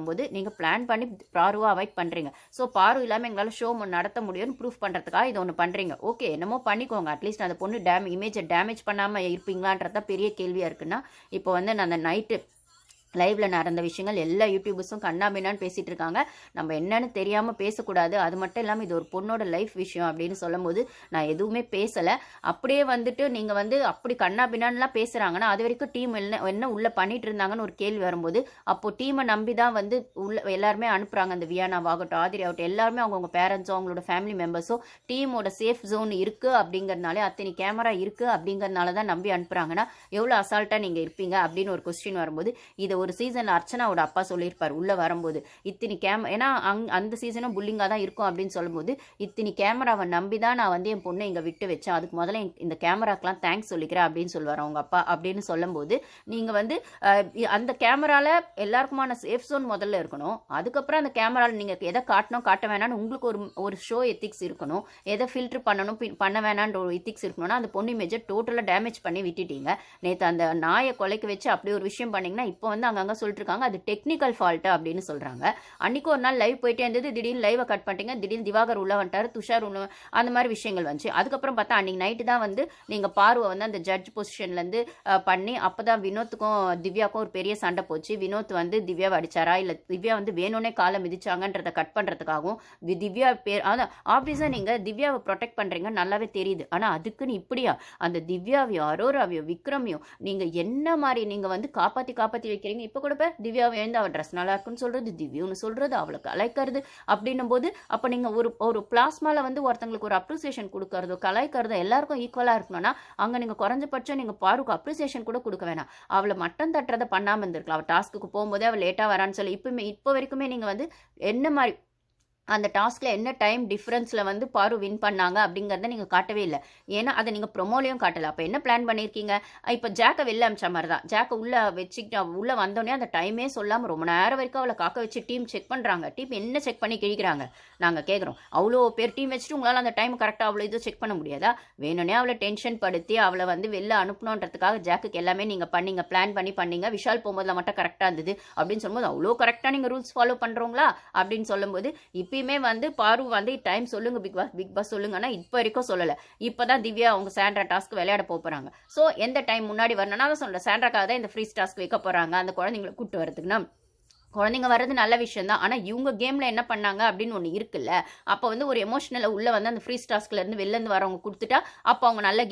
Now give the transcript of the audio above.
வரும்போது நீங்கள் பிளான் பண்ணி பாருவை அவாய்ட் பண்ணுறீங்க. ஸோ பாரு இல்லாமல் எங்களால் ஷோ நடத்த முடியும்னு ப்ரூஃப் பண்ணுறதுக்காக இது ஒன்று பண்ணுறீங்க. ஓகே, என்னமோ பண்ணிக்கோங்க. அட்லீஸ்ட் அந்த பொண்ணு இமேஜை டேமேஜ் பண்ணாமல் இருப்பீங்களான்றத பெரிய கேள்வியாக இருக்குன்னா, இப்போ வந்து நான் அந்த நைட்டு லைவ்ல நடந்த விஷயங்கள் எல்லா யூடியூபர்ஸும் கண்ணாபின்னான்னு பேசிட்டு இருக்காங்க. நம்ம என்னன்னு தெரியாமல் பேசக்கூடாது. அது மட்டும் இல்லாமல் இது ஒரு பொண்ணோட லைஃப் விஷயம் அப்படின்னு சொல்லும் போது நான் எதுவுமே பேசலை. அப்படியே வந்துட்டு நீங்கள் வந்து அப்படி கண்ணாபின்னான்லாம் பேசுகிறாங்கன்னா அது வரைக்கும் டீம் என்ன உள்ள பண்ணிட்டு இருந்தாங்கன்னு ஒரு கேள்வி வரும்போது, அப்போ டீமை நம்பி தான் வந்து உள்ள எல்லாருமே அனுப்புகிறாங்க. அந்த வியானாவாகட்டும், ஆதிரி ஆகட்டும், எல்லாருமே அவங்கவுங்க பேரண்ட்ஸோ அவங்களோட ஃபேமிலி மெம்பர்ஸோ டீமோட சேஃப் ஜோன் இருக்குது அப்படிங்கிறதுனாலே, அத்தனை கேமரா இருக்குது அப்படிங்கிறதுனால தான் நம்பி அனுப்புகிறாங்கன்னா எவ்வளோ அசால்ட்டாக நீங்கள் இருப்பீங்க அப்படின்னு ஒரு கொஸ்டின் வரும்போது, இதை ஒரு சீசன்ல அர்ச்சனாவோட அப்பா சொல்லியிருப்பார் உள்ள வரும்போது, இத்தனி ஏன்னா அந்த சீசனும் புல்லிங்கா தான் இருக்கும் அப்படின்னு சொல்லும்போது, இத்தனி கேமராவை நம்பி தான் நான் வந்து என் பொண்ணை இங்க விட்டு வச்சேன். அதுக்கு முதல்ல இந்த கேமராக்கெல்லாம் தேங்க்ஸ் சொல்லிக்கிறேன் அப்படின்னு சொல்லுவார் அவங்க அப்பா. அப்படின்னு சொல்லும்போது நீங்க வந்து அந்த கேமரால எல்லாருக்குமான சேஃப் ஜோன் முதல்ல இருக்கணும். அதுக்கப்புறம் அந்த கேமரால நீங்க எதை காட்டணும் காட்ட வேணாம்னு உங்களுக்கு ஒரு ஷோ எத்திக்ஸ் இருக்கணும். எதை ஃபில்டர் பண்ணணும் பண்ண வேணான்ற ஒரு எத்திக்ஸ் இருக்கணும்னா அந்த பொண்ணு இமேஜை டோட்டலாக டேமேஜ் பண்ணி விட்டுட்டீங்க. நேற்று அந்த நாயை கொலைக்க வச்சு அப்படி ஒரு விஷயம் பண்ணீங்கன்னா இப்போ வந்து அங்கங்க சொல்லிட்டு இருக்காங்க அது டெக்னிக்கல் ஃபால்ட் அப்படின்னு சொல்றாங்க. அன்னைக்கு ஒரு நாள் லைவ் போயிட்டே இருந்தது, திடீர்னு லைவை கட் பண்ணிட்டீங்க, திடீர்னு திவாகர் உள்ள வந்துட்டாரு, துஷார் உள்ள, அந்த மாதிரி விஷயங்கள் வந்துச்சு. அதுக்கப்புறம் பார்த்தா அன்னைக்கு நைட்டு தான் வந்து நீங்க பார்வை வந்து அந்த ஜட்ஜ் பொசிஷன்ல இருந்து பண்ணி அப்பதான் வினோத்துக்கும் திவ்யாவுக்கும் ஒரு பெரிய சண்டை போச்சு. வினோத் வந்து திவ்யாவை அடிச்சாரா இல்ல திவ்யா வந்து வேணும்னே காலை மிதிச்சாங்கன்றத கட் பண்றதுக்காகவும் திவ்யா பேர் அதான் ஆப்வியஸா நீங்க திவ்யாவை ப்ரொடெக்ட் பண்றீங்க நல்லாவே தெரியுது. ஆனா அதுக்குன்னு இப்படியா அந்த திவ்யாவையோ அரோராவையோ விக்ரமையோ நீங்க என்ன மாதிரி நீங்க வந்து காப்பாத்தி வைக்கிறீங்க. இப்போ கூட திவ்யாவை எழுந்து அவள் ட்ரெஸ் நல்லா இருக்குன்னு சொல்றது, திவ்யான்னு சொல்றது, அவளுக்கு கலாய்க்கிறது அப்படின்னும் போது அப்போ நீங்க ஒரு பிளாஸ்மால வந்து ஒருத்தங்களுக்கு ஒரு அப்ரிசியேஷன் கொடுக்கறதோ கலாய்க்கிறதோ எல்லாருக்கும் ஈக்குவலா இருக்கணும்னா அங்க நீங்க குறைஞ்சபட்சம் நீங்க பாருக்கு அப்ரிசியேஷன் கூட கொடுக்க வேணாம். அவளை மட்டம் தட்டுறதை பண்ணாம இருந்திருக்கலாம். அவள் டாஸ்க்கு போகும்போதே அவள் லேட்டா வரான்னு சொல்லி இப்போ வரைக்குமே நீங்க வந்து என்ன மாதிரி அந்த டாஸ்க்ல என்ன டைம் டிஃபரன்ஸ்ல வந்து பாரு வின் பண்ணாங்க அப்படிங்கறத நீங்க காட்டவே இல்லை. ஏன்னா அதை நீங்க ப்ரொமோலையும் காட்டல. அப்ப என்ன பிளான் பண்ணிருக்கீங்க? இப்ப ஜாக்க வெளில அமிச்ச மாதிரி தான். ஜாக்க உள்ள வச்சுக்கிட்டு உள்ள வந்தோடனே அந்த டைமே சொல்லாம ரொம்ப நேரம் வரைக்கும் அவளை காக்க வச்சு டீம் செக் பண்றாங்க. டீம் என்ன செக் பண்ணி கிழிக்கிறாங்க நாங்க கேட்குறோம். அவ்வளோ பேர் டீம் வச்சுட்டு உங்களால அந்த டைம் கரெக்டாக அவ்வளோ இது செக் பண்ண முடியாதா? வேணும்னே அவளை டென்ஷன் படுத்தி அவளை வந்து வெளில அனுப்பணுன்றதுக்காக ஜாக்குக்கு எல்லாமே நீங்க பண்ணீங்க, பிளான் பண்ணீங்க. விஷால் போகும்போதுல மட்டும் கரெக்டா இருந்தது அப்படின்னு சொல்லும்போது அவ்வளோ கரெக்டா நீங்க ரூல்ஸ் ஃபாலோ பண்றோங்களா அப்படின்னு சொல்லும்போது இப்பயுமே வந்து பாரு வந்து டைம் சொல்லுங்க பிக் பாஸ் சொல்லுங்க. ஆனா இப்போ வரைக்கும் சொல்லல. இப்பதான் திவ்யா அவங்க சாண்ட்ரா டாஸ்க் விளையாட போறாங்க. சோ எந்த டைம் முன்னாடி வரணும்னா அதை சொல்றேன். சாண்ட்ராக்காக தான் இந்த ஃப்ரீ டாஸ்க் வைக்க போறாங்க அந்த குழந்தைங்களை கூட்டு வரதுக்குன்னா. குழந்தைங்க வர்றது நல்ல விஷயம் தான். ஆனால் இவங்க கேமில் என்ன பண்ணாங்க அப்படின்னு ஒன்று இருக்குல்ல. அப்போ வந்து ஒரு எமோஷனலை உள்ள வந்து அந்த ஃப்ரீ டாஸ்க்ல இருந்து வெளில இருந்து வரவங்க கொடுத்துட்டா அப்போ அவங்க நல்ல